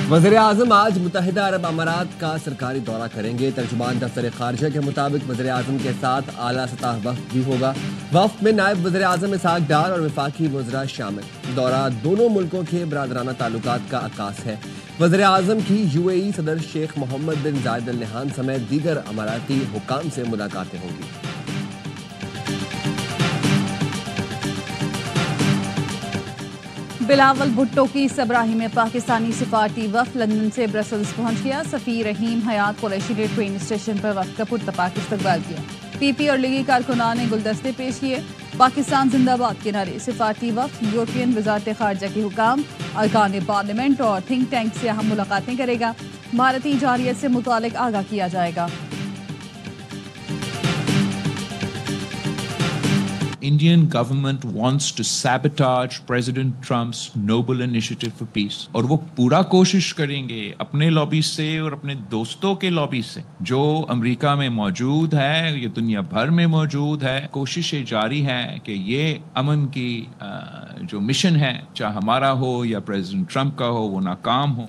वज़ीर-ए-आज़म आज मुत्तहिदा अरब अमारात का सरकारी दौरा करेंगे। तर्जुमान दफ्तर खारजा के मुताबिक वज़ीर-ए-आज़म के साथ आला सतह वफ़द भी होगा। वफ़द में नायब वज़ीर-ए-आज़म इसहाक डार और वफाकी वज़रा शामिल। दौरा दोनों मुल्कों के बरादराना ताल्लुकात का अक्कास है। वज़ीर-ए-आज़म की UAE सदर शेख मोहम्मद बिन जायद अल नहयान समेत दीगर अमाराती हुकाम से मुलाकातें होंगी। बिलावल भुट्टो की सबराही में पाकिस्तानी सिफारती वफ़द लंदन से ब्रसल्स पहुंच गया। सफ़ीर रहीम हयात कुरैशी ने ट्रेन स्टेशन पर वफ़द का पुरतपाक इस्तकबाल किया। PP और लीगी कारकुनान ने गुलदस्ते पेश किए। पाकिस्तान जिंदाबाद के नारे। सिफारती वफ़द यूरोपियन वज़ारत खारजा के हुकाम, अरकान पार्लियामेंट और थिंक टैंक से अहम मुलाकातें करेगा। भारतीय जारियत से मुतालिक आगाह किया जाएगा। Indian government wants to sabotage President Trump's noble initiative for peace और वो पूरा कोशिश करेंगे अपने लॉबी से और अपने दोस्तों के लॉबी से जो अमेरिका में मौजूद है, ये दुनिया भर में मौजूद है। कोशिशें जारी हैं कि ये अमन की जो मिशन है, चाहे हमारा हो या प्रेसिडेंट ट्रंप का हो, वो नाकाम हो।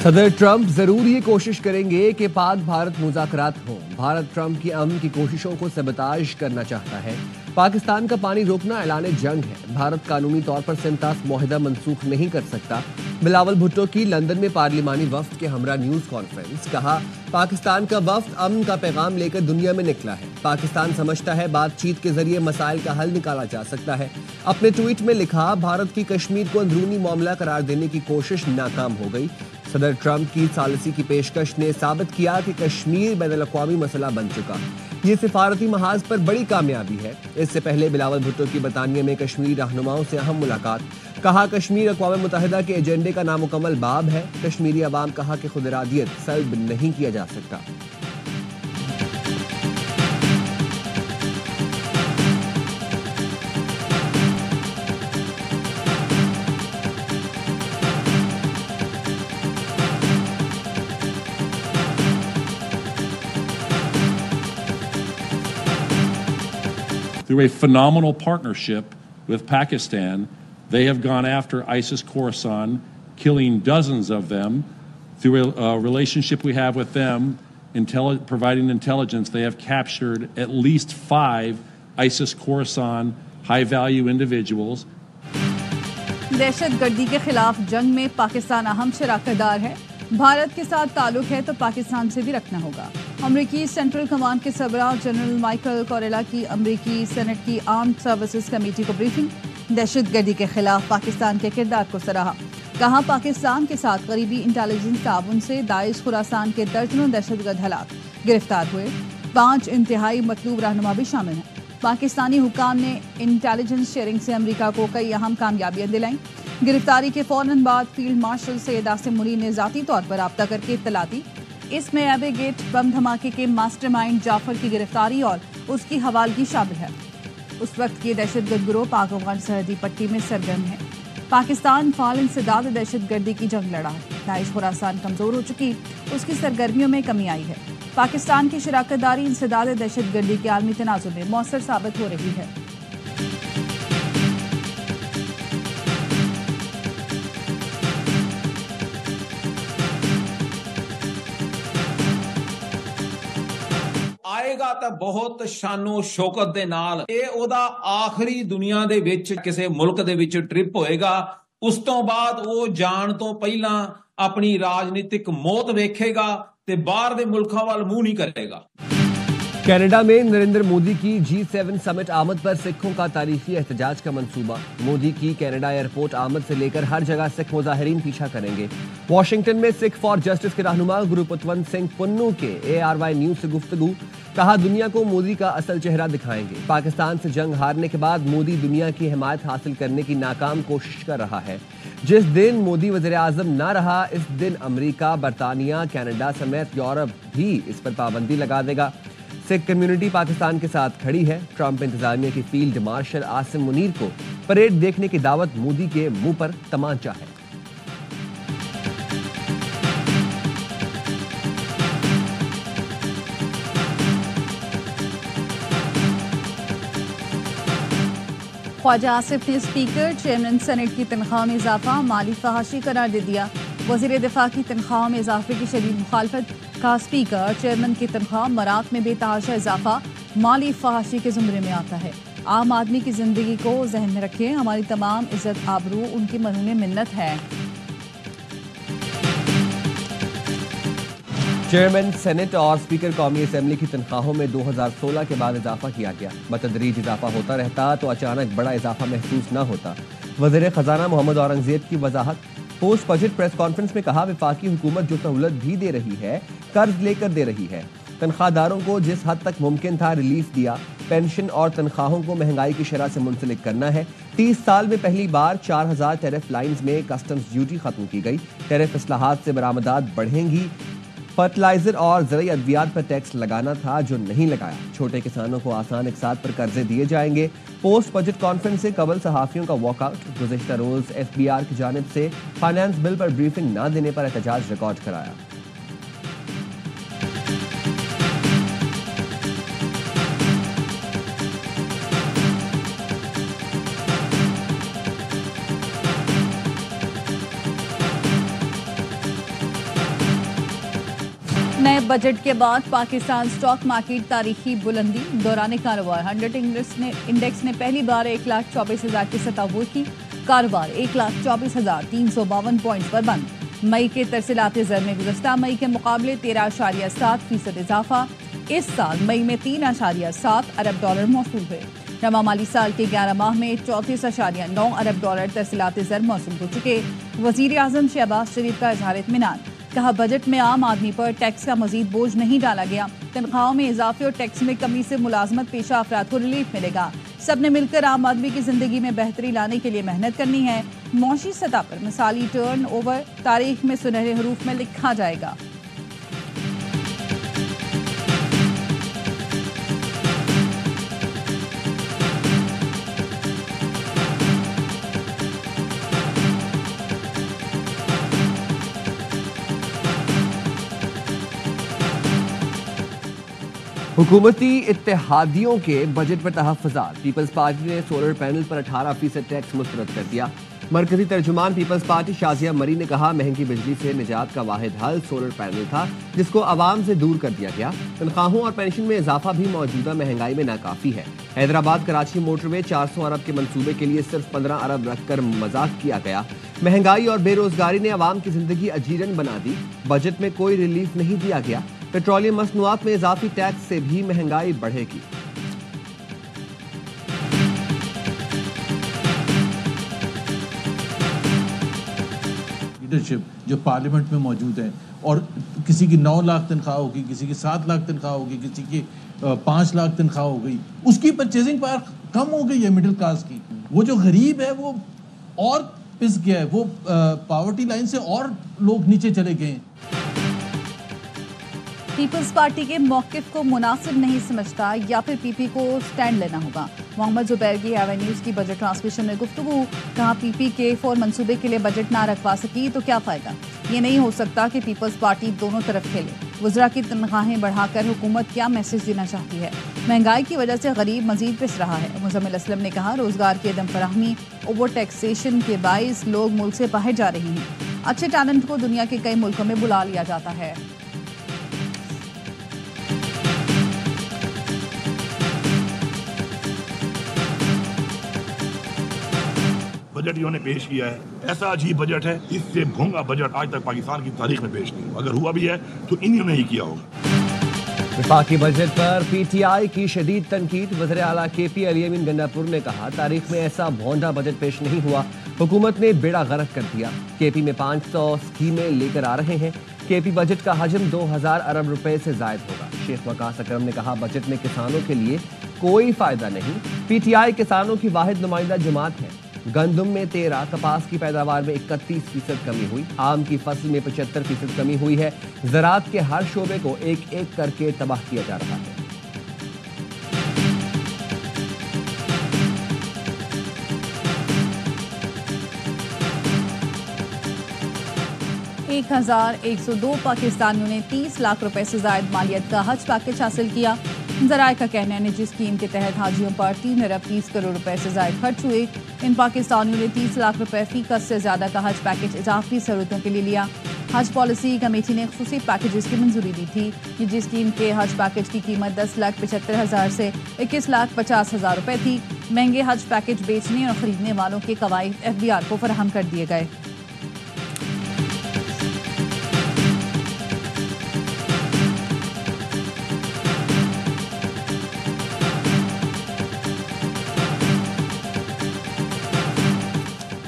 सदर ट्रंप जरूर ये कोशिश करेंगे कि पाक भारत मुज़ाकरात हों। भारत ट्रंप की अमन की कोशिशों को सबताज करना चाहता है। पाकिस्तान का पानी रोकना ऐलान जंग है। भारत कानूनी तौर पर सिमतास मुआहिदा मनसूख नहीं कर सकता। बिलावल भुट्टो की लंदन में पार्लिमानी वफ्द के हमरा न्यूज कॉन्फ्रेंस। कहा, पाकिस्तान का वफ्द अमन का पैगाम लेकर दुनिया में निकला है। पाकिस्तान समझता है बातचीत के जरिए मसाइल का हल निकाला जा सकता है। अपने ट्वीट में लिखा, भारत की कश्मीर को अंदरूनी मामला करार देने की कोशिश नाकाम हो गई। सदर ट्रंप की सालिसी की पेशकश ने साबित किया कि कश्मीर बैनुल-अक़वामी मसला बन चुका। ये सिफारती महाज पर बड़ी कामयाबी है। इससे पहले बिलावल भुट्टो की बरतानिया में कश्मीरी रहनुमाओं से अहम मुलाकात। कहा, कश्मीर अक़वाम मुत्तहिदा के एजेंडे का नामुकम्मल बाब है। कश्मीरी अवाम कहा कि खुद इरादियत सल्ब नहीं किया जा सकता। Through a phenomenal partnership with Pakistan, they have gone after ISIS Khorasan, killing dozens of them. Through a relationship we have with them, providing intelligence, they have captured at least 5 ISIS Khorasan high-value individuals. दहशतगर्दी के खिलाफ जंग में पाकिस्तान अहम शराकतदार है। भारत के साथ ताल्लुक है तो पाकिस्तान से भी रखना होगा। अमरीकी सेंट्रल कमांड के सरबराह जनरल माइकल कोरेला की अमरीकी सेनेट की आर्म्ड सर्विसेज कमेटी को ब्रीफिंग। दहशतगर्दी के खिलाफ पाकिस्तान के किरदार को सराहा। कहा, पाकिस्तान के साथ करीबी इंटेलिजेंस ताउन से दाइश खुरासान के दर्जनों दहशतगर्द हलाक गिरफ्तार हुए। 5 इंतहाई मतलूब रहनुमा भी शामिल हैं। पाकिस्तानी हुकाम ने इंटेलिजेंस शेयरिंग से अमरीका को कई अहम कामयाबियां दिलाई। गिरफ्तारी के फौरन बाद फील्ड मार्शल सैयद आसिम मुनीर ने ज़ाती तौर पर राब्ता करके इत्तला दी। इसमें एबे गेट बम धमाके के मास्टरमाइंड जाफर की गिरफ्तारी और उसकी हवालगी शामिल है। उस वक्त ये दहशतगर्द गिरोह पाक अफगान सरहदी पट्टी में सरगर्म है। पाकिस्तान फाल इंसदाद दहशतगर्दी की जंग लड़ा है। दाइश खुरासान कमजोर हो चुकी, उसकी सरगर्मियों में कमी आई है। पाकिस्तान की शराकतदारी इंसदाद दहशतगर्दी के आलमी तनाजुर में मौसर साबित हो रही है। ਆਏਗਾ ਤਾਂ ਬਹੁਤ ਸ਼ਾਨੋ ਸ਼ੌਕਤ ਦੇ ਨਾਲ। ਇਹ ਉਹਦਾ ਆਖਰੀ ਦੁਨੀਆ ਦੇ ਵਿੱਚ ਕਿਸੇ ਮੁਲਕ ਦੇ ਵਿੱਚ ਟ੍ਰਿਪ ਹੋਏਗਾ। ਉਸ ਤੋਂ ਬਾਅਦ ਉਹ ਜਾਣ ਤੋਂ ਪਹਿਲਾਂ ਆਪਣੀ ਰਾਜਨੀਤਿਕ ਮੌਤ ਵੇਖੇਗਾ ਤੇ ਬਾਹਰ ਦੇ ਮੁਲਕਾਂ ਵੱਲ ਮੂੰਹ ਨਹੀਂ ਕਰੇਗਾ। कनाडा में नरेंद्र मोदी की G7 समिट आमद पर सिखों का तारीखी एहतजाज का मंसूबा। मोदी की कनाडा एयरपोर्ट आमद से लेकर हर जगह सिख मुजाहिरीन पीछा करेंगे। वॉशिंगटन में सिख फॉर जस्टिस के रहनुमा गुरुपतवंत सिंह पुन्नू के ARY न्यूज से गुफ्तगू। कहा, दुनिया को मोदी का असल चेहरा दिखाएंगे। पाकिस्तान से जंग हारने के बाद मोदी दुनिया की हिमायत हासिल करने की नाकाम कोशिश कर रहा है। जिस दिन मोदी वज़ीर-ए-आज़म ना रहा, इस दिन अमेरिका, बरतानिया, कनाडा समेत यूरोप भी इस पर पाबंदी लगा देगा। सिख कम्युनिटी पाकिस्तान के साथ खड़ी है। ट्रंप इंतजामिया की फील्ड मार्शल आसिम मुनीर को परेड देखने की दावत। मोदी के मुंह पर तमांचा है। ख्वाजा आसिफ ने स्पीकर चेयरमैन सेनेट की तनख्वाह में इजाफा माली फहाशी करार दे दिया। वज़ीर दिफा की तनख्वाह में इजाफे की शदीद मुखालफत का स्पीकर। चेयरमैन की तनख्वाह मरात में बेतहाशा इजाफा माली फहाशी के जुमरे में आता है। आम आदमी की जिंदगी को जहन में रखें, हमारी तमाम इज्जत आबरू उनकी मरहून मिन्नत है। चेयरमैन सेनेट और स्पीकर कौमी असेंबली की तनख्वाहों में 2016 के बाद इजाफा किया गया। बतदरीज इजाफा होता रहता तो अचानक बड़ा इजाफा महसूस न होता। वज़ीर खजाना मोहम्मद औरंगजेब की वजाहत। पोस्ट बजट प्रेस कॉन्फ्रेंस में कहा, वफाकी हुकूमत जो सहूलत भी दे रही है कर्ज लेकर दे रही है। तनख्वाहदारों को जिस हद तक मुमकिन था रिलीफ दिया। पेंशन और तनख्वाहों को महंगाई की शरह से मुंसलिक करना है। 30 साल में पहली बार 4000 टैरिफ लाइन्स में कस्टम्स ड्यूटी खत्म की गई। टैरिफ इस्लाहात से बरामदात बढ़ेंगी। फर्टिलाइजर और ज़रूरी अद्वियात पर टैक्स लगाना था जो नहीं लगाया। छोटे किसानों को आसान इकसात पर कर्जे दिए जाएंगे। पोस्ट बजट कॉन्फ्रेंस से कबल सहाफियों का वॉकआउट। गुज़िश्ता रोज FBR की जानिब से फाइनेंस बिल पर ब्रीफिंग न देने पर एहतजाज रिकॉर्ड कराया। नए बजट के बाद पाकिस्तान स्टॉक मार्केट तारीखी बुलंदी दौरान कारोबार। 100 इंडेक्स ने पहली बार 1,24,000 की सतह वो की। कारोबार 1,24,352 पॉइंट्स पर बंद। मई के तरसीलाती ज़र में गुज़श्ता मई के मुकाबले 13.7% इजाफा। इस साल मई में 3.7 अरब डॉलर मौसूल हुए। रवा माली साल के 11 माह में 34.9 अरब डॉलर तरसीलाती ज़र मौसूल हो चुके। वज़ीर आज़म शहबाज शरीफ का इज़हार इत्मीनान। कहा, बजट में आम आदमी पर टैक्स का मजीद बोझ नहीं डाला गया। तनख्वाहों में इजाफे और टैक्स में कमी से मुलाजमत पेशा अफराद को रिलीफ मिलेगा। सबने मिलकर आम आदमी की जिंदगी में बेहतरी लाने के लिए मेहनत करनी है। मौशी सतह पर मिसाली टर्न ओवर तारीख में सुनहरे हरूफ में लिखा जाएगा। हुकूमती इत्तेहादियों के बजट पर तहफ़्फ़ुज़ात। पीपल्स पार्टी ने सोलर पैनल पर 18% टैक्स मुस्तरद कर दिया। मरकजी तर्जुमान पीपल्स पार्टी शाजिया मरी ने कहा, महंगी बिजली से निजात का वाहिद हल सोलर पैनल था जिसको आवाम से दूर कर दिया गया। तनख्वाहों और पेंशन में इजाफा भी मौजूदा महंगाई में नाकाफी है। हैदराबाद कराची मोटरवे 400 अरब के मंसूबे के लिए सिर्फ 15 अरब रखकर मजाक किया गया। महंगाई और बेरोजगारी ने आवाम की जिंदगी अजीरन बना दी। बजट में कोई रिलीफ नहीं दिया गया। पेट्रोलियम मसनूआत में इजाफी टैक्स से भी महंगाई बढ़ेगी। लीडरशिप जो पार्लियामेंट में मौजूद है और किसी की 9 लाख तनख्वाह होगी, किसी की 7 लाख तनख्वाह होगी, किसी की 5 लाख तनख्वाह हो गई, उसकी परचेजिंग पावर कम हो गई है मिडिल क्लास की। वो जो गरीब है वो और पिस गया है, वो पॉवर्टी लाइन से और लोग नीचे चले गए हैं। पीपल्स पार्टी के मौकिफ को मुनासिब नहीं समझता या फिर पीपी को स्टैंड लेना होगा। मोहम्मद जुबैर की एवेन्यूज की बजट ट्रांसमिशन में गुफ्तगू। कहा, पीपी के 4 मंसूबे के लिए बजट ना रखवा सकी तो क्या फायदा। ये नहीं हो सकता कि पीपल्स पार्टी दोनों तरफ खेले। वज़रा की तनख्वाहें बढ़ाकर हुकूमत क्या मैसेज देना चाहती है। महंगाई की वजह से गरीब मजीद पिस रहा है। मुज़म्मिल असलम ने कहा, रोजगार की अदम फराहमी ओवर टैक्सेशन के बाइस लोग मुल्क से बाहर जा रहे हैं। अच्छे टैलेंट को दुनिया के कई मुल्कों में बुला लिया जाता है। बजट इन्होंने पेश किया है, ऐसा अजीब बजट है, इससे भोंगा बजट आज तक पाकिस्तान की तारीख में पेश नहीं। अगर हुआ भी है तो इन्होंने ही किया होगा। वफाकी बजट पर PTI की शदीद तनकीद। वज़ीर आला KP अली अमीन गंडापुर ने कहा, तारीख में ऐसा भोंडा बजट पेश नहीं हुआ। हुकूमत ने बेड़ा गर्क कर दिया। KP में 500 स्कीमें लेकर आ रहे हैं। KP बजट का हजम 2000 अरब रुपए से जायद होगा। शेख वकास अकरम ने कहा, बजट में किसानों के लिए कोई फायदा नहीं। PTI किसानों की वाहिद नुमाइंदा जमात है। गंदम में 13, कपास की पैदावार में 31% कमी हुई। आम की फसल में 75% कमी हुई है। ज़राअत के हर शोबे को एक एक करके तबाह किया जा रहा है। 1102 पाकिस्तानियों ने 30 लाख रुपए से जायद मालियत का हज पैकेज हासिल किया। जराये का कहना है निजी स्कीम के तहत हाजियों पर 3 अरब 30 करोड़ रुपए से ज्यादा खर्च हुए। इन पाकिस्तानियों ने 30 लाख रुपए फीकस से ज्यादा का हज पैकेज इजाफी जरूरतों के लिए लिया। हज पॉलिसी कमेटी ने खुसूसी पैकेजेस की मंजूरी दी थी। निजी स्कीम के हज पैकेज की कीमत 10,75,000 से 21,50,000 रुपए थी। महंगे हज पैकेज बेचने और खरीदने वालों के कवायद FBR को फराहम कर दिए गए।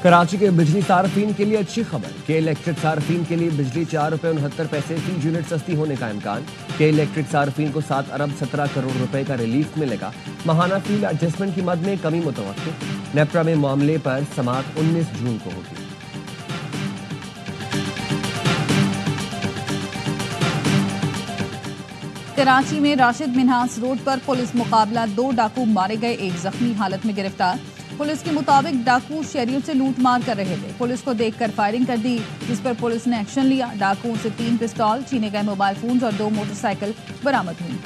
कराची के बिजली सार्फिन के लिए अच्छी खबर। के इलेक्ट्रिक सार्फिन के लिए बिजली 4 रुपए 69 पैसे फी यूनिट सस्ती होने का इम्कान। के इलेक्ट्रिक सार्फिन को 7 अरब 17 करोड़ रुपए का रिलीफ मिलेगा। माहाना फ्यूल एडजस्टमेंट की मद में कमी मुतवक्किल। नेप्रा में मामले पर समाअत 19 जून को होगी। कराची में राशिद मिन्हास रोड पर पुलिस मुकाबला, 2 डाकू मारे गए, 1 जख्मी हालत में गिरफ्तार। पुलिस के मुताबिक डाकू शहरियों से लूटमार कर रहे थे। पुलिस को देखकर फायरिंग कर दी, जिस पर पुलिस ने एक्शन लिया। डाकुओं से 3 पिस्तौल, छीने गए मोबाइल फोन और 2 मोटरसाइकिल बरामद हुई।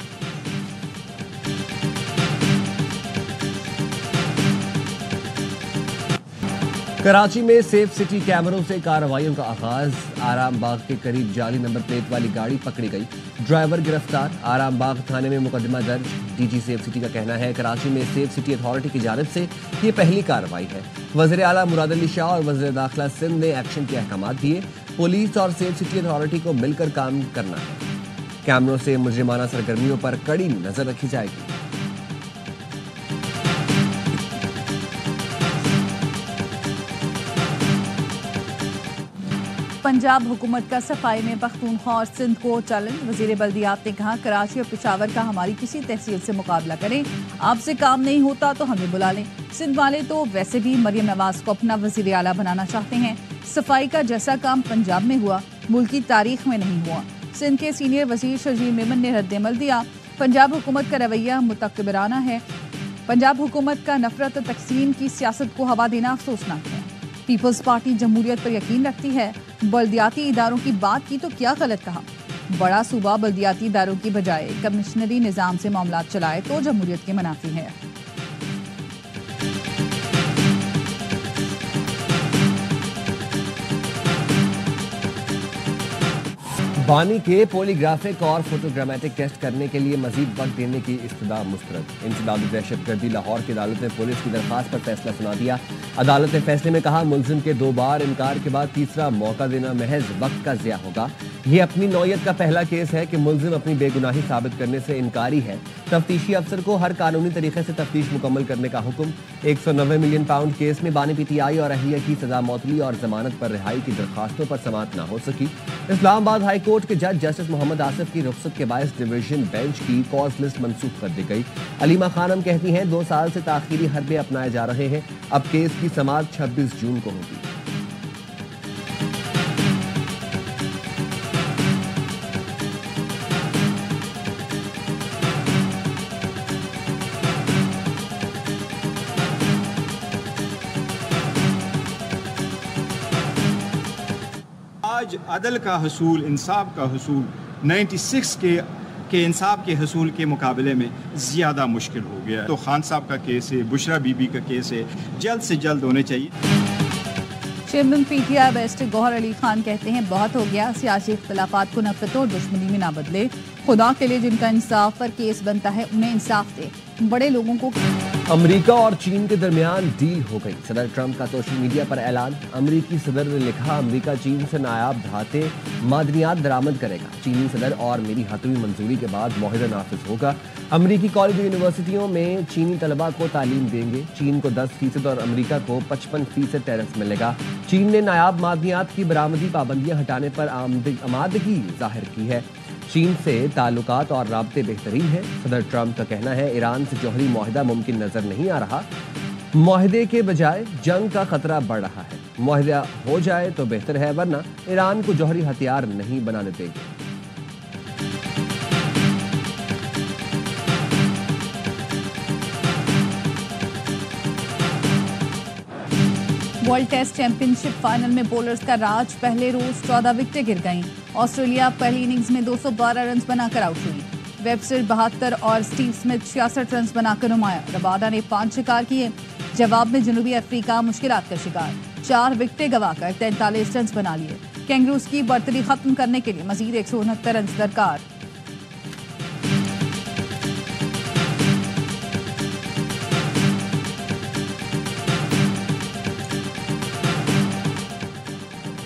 कराची में सेफ सिटी कैमरों से कार्रवाइयों का आगाज। आराम बाग के करीब जाली नंबर प्लेट वाली गाड़ी पकड़ी गई, ड्राइवर गिरफ्तार। आराम बाग थाने में मुकदमा दर्ज। डीजी सेफ सिटी का कहना है कराची में सेफ सिटी अथॉरिटी की जानिब से ये पहली कार्रवाई है। वज़ीर आला मुराद अली शाह और वज़ीर दाखिला सिंध ने एक्शन के अहकाम दिए। पुलिस और सेफ सिटी अथॉरिटी को मिलकर काम करना है। कैमरों से मुजरिमाना सरगर्मियों पर कड़ी नजर रखी जाएगी। पंजाब हुकूमत का सफाई में पख्तूनख्वा और सिंध को चैलेंज। वजीर बल्दियात ने कहा कराची और पेशावर का हमारी किसी तहसील से मुकाबला करें, आपसे काम नहीं होता तो हमें बुला लें। सिंध वाले तो वैसे भी मरियम नवाज को अपना वजीर आला बनाना चाहते हैं। सफाई का जैसा काम पंजाब में हुआ मुल्क की तारीख में नहीं हुआ। सिंध के सीनियर वजीर शर्जील मेमन ने रद्दमल दिया, पंजाब हुकूमत का रवैया मुतकबिराना है। पंजाब हुकूमत का नफरत तकसीम की सियासत को हवा देना अफसोसनाक है। पीपल्स पार्टी जमहूरियत पर यकीन रखती है। बल्दियाती इदारों की बात की तो क्या गलत कहा। बड़ा सूबा बल्दियाती इदारों की बजाय कमिश्नरी निज़ाम से मामला चलाए तो जमहूरियत के मुनाफी है। बानी के पॉलीग्राफिक और फोटोग्रामेटिक टेस्ट करने के लिए मजीद वक्त देने की इस्तदा मुस्तरद। इंसदादी दहशतगर्दी लाहौर की अदालत ने पुलिस की दरख्वास्त पर फैसला सुना दिया। अदालत ने फैसले में कहा मुलजिम के 2 बार इनकार के बाद तीसरा मौका देना महज वक्त का ज़िया होगा। ये अपनी नौयत का पहला केस है कि मुलजिम अपनी बेगुनाही साबित करने से इनकारी है। तफ्तीशी अफसर को हर कानूनी तरीके से तफ्तीश मुकम्मल करने का हुक्म। 190 मिलियन पाउंड केस में बानी PTI और अहलिया की सजा मौतली और जमानत पर रिहाई की दरखास्तों पर समाअत न हो सकी। इस्लामाबाद हाई कोर्ट के जज जस्टिस मोहम्मद आसिफ की रुख्सत के बायस डिवीजन बेंच की कॉज लिस्ट मंसूख कर दी गई। अलीमा खानम कहती हैं 2 साल से ताखीरी हरबे अपनाए जा रहे हैं। अब केस की समाअत 26 जून को होगी। आज अदल का हसूल, इंसाफ का हसूल 96 के इंसाफ के हसूल के मुकाबले में ज़्यादा मुश्किल हो गया। तो खान साहब का केस है, बुशरा बीबी का केस है, जल्द से जल्द होने चाहिए। Chairman PTI barrister Gohar Ali Khan कहते हैं बहुत हो गया, सियासी इख्तिलाफात को नफरत और दुश्मनी में ना बदले। खुदा के लिए जिनका इंसाफ पर केस बनता है उन्हें इंसाफ दे। बड़े लोगों को अमेरिका और चीन के दरमियान डील हो गई। सदर ट्रंप का सोशल मीडिया पर ऐलान। अमेरिकी सदर ने लिखा अमेरिका चीन से नायाब धाते मादनियात दरामद करेगा। चीनी सदर और मेरी हतमी मंजूरी के बाद मुआहदा नाफिज होगा। अमेरिकी कॉलेज यूनिवर्सिटियों में चीनी तलबा को तालीम देंगे। चीन को 10% और अमेरिका को 55% टैरिफ मिलेगा। चीन ने नायाब मादनियात की बरामदी पाबंदियां हटाने पर आमादगी जाहिर की है। चीन से ताल्लुकात और राब्ते बेहतरीन है। सदर ट्रंप का कहना है ईरान से जौहरी मुआहदा मुमकिन नजर नहीं आ रहा। मुआहदे के बजाय जंग का खतरा बढ़ रहा है। मुआहदा हो जाए तो बेहतर है, वरना ईरान को जौहरी हथियार नहीं बनाने देंगे। वर्ल्ड टेस्ट चैंपियनशिप फाइनल में बॉलर्स का राज। पहले रोज 14 विकेटें गिर गईं। ऑस्ट्रेलिया पहली इनिंग्स में 212 रन बनाकर आउट हुई। वेबस्टर 72 और स्टीव स्मिथ 66 रन बनाकर नुमाया। रबाडा ने 5 शिकार किए। जवाब में जनूबी अफ्रीका मुश्किलात का शिकार, 4 विकेटें गंवाकर 43 रन बना लिए। कैंगरूज की बढ़तरी खत्म करने के लिए मजीद 169 रन दरकार।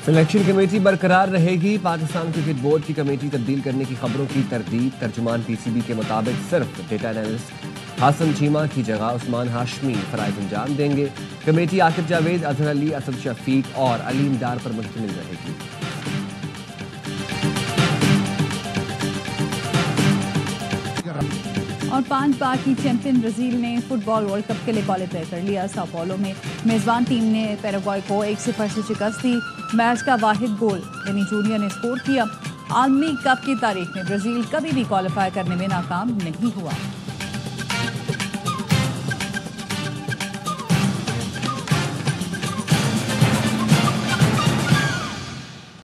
सिलेक्शन कमेटी बरकरार रहेगी। पाकिस्तान क्रिकेट बोर्ड की कमेटी तब्दील करने की खबरों की तरदीद। तर्जुमान पीसीबी के मुताबिक सिर्फ डेटा एनालिस्ट हासन चीमा की जगह उस्मान हाशमी फराइज अंजाम देंगे। कमेटी आकिब जावेद, अजहर अली, असद शफीक और अलीम डार पर मुश्तमिल रहेगी। और 5 बार की चैंपियन ब्राजील ने फुटबॉल वर्ल्ड कप के लिए क्वालिफाई कर लिया। sao paulo में मेजबान टीम ने पैराग्वे को 1-0 से शिकस्त दी। मैच का वाहिद गोल विनी जूनियर ने स्कोर किया। आलमी कप की तारीख में ब्राजील कभी भी क्वालिफाई करने में नाकाम नहीं हुआ।